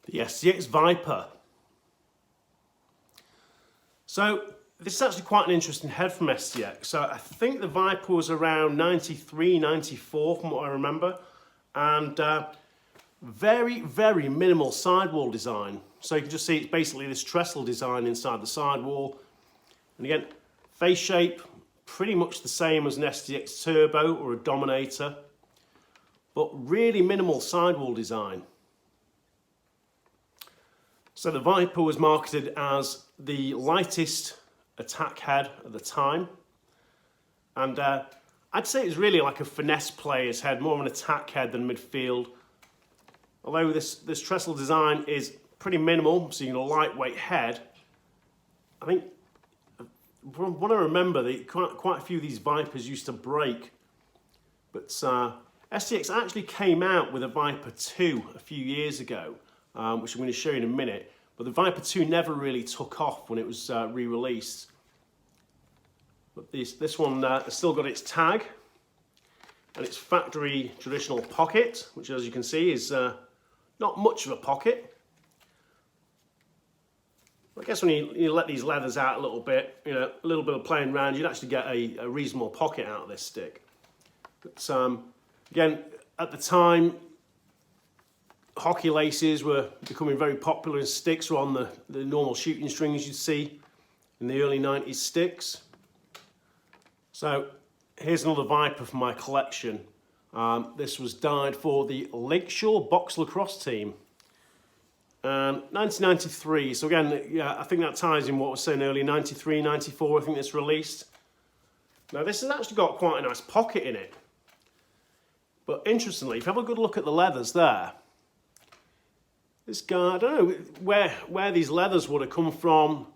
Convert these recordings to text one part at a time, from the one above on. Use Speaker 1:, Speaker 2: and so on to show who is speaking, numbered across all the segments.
Speaker 1: the STX Viper. So this is actually quite an interesting head from STX. So I think the Viper was around 93, 94 from what I remember, and very, very minimal sidewall design. So you can just see it's basically this trestle design inside the sidewall. And again, face shape, pretty much the same as an STX Turbo or a Dominator, but really minimal sidewall design. So the Viper was marketed as the lightest attack head at the time. And I'd say it's really like a finesse player's head, more of an attack head than midfield. Although this trestle design is pretty minimal, so you know, a lightweight head, I think, from what I remember, quite a few of these Vipers used to break. But STX actually came out with a Viper 2 a few years ago, which I'm going to show you in a minute. But the Viper 2 never really took off when it was re-released. But this one has still got its tag and its factory traditional pocket, which as you can see is not much of a pocket. I guess when you let these leathers out a little bit, you know, a little bit of playing around, you'd actually get a reasonable pocket out of this stick. But again, at the time, hockey laces were becoming very popular and sticks were on the normal shooting strings you'd see in the early 90s sticks. So here's another Viper from my collection. This was dyed for the Lakeshore Box Lacrosse team. 1993, so again, yeah, I think that ties in what I was saying earlier, 93, 94, I think this released. Now this has actually got quite a nice pocket in it. But interestingly, if you have a good look at the leathers there, this guy, I don't know where these leathers would have come from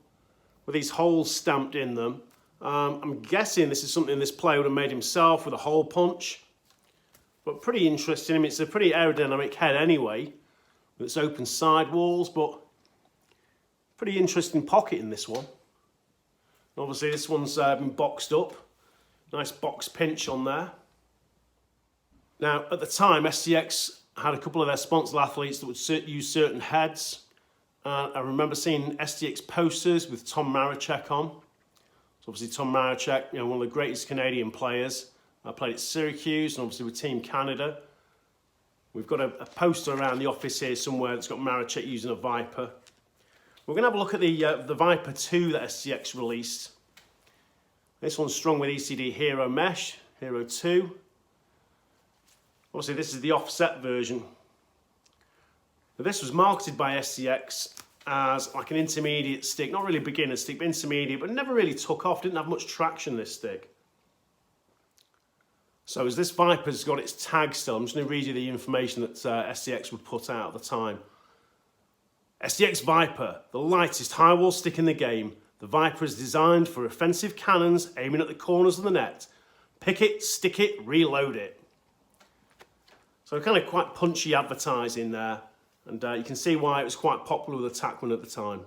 Speaker 1: with these holes stamped in them. I'm guessing this is something this player would have made himself with a hole punch. But pretty interesting. I mean, it's a pretty aerodynamic head anyway, with its open sidewalls, but pretty interesting pocket in this one. Obviously this one's been boxed up. Nice box pinch on there. Now, at the time, STX had a couple of their sponsored athletes that would use certain heads. I remember seeing STX posters with Tom Marachek on. So obviously Tom Marachek, you know, one of the greatest Canadian players. Played at Syracuse and obviously with Team Canada. We've got a poster around the office here somewhere that's got Marachek using a Viper. We're going to have a look at the Viper 2 that STX released. This one's strung with ECD Hero Mesh, Hero 2. Obviously this is the offset version. Now, this was marketed by STX as like an intermediate stick, not really a beginner stick, but intermediate, but never really took off, didn't have much traction, this stick. So as this Viper's got its tag still, I'm just going to read you the information that STX would put out at the time. STX Viper, the lightest high wall stick in the game. The Viper is designed for offensive cannons aiming at the corners of the net. Pick it, stick it, reload it. So kind of quite punchy advertising there. And you can see why it was quite popular with Attackmen at the time.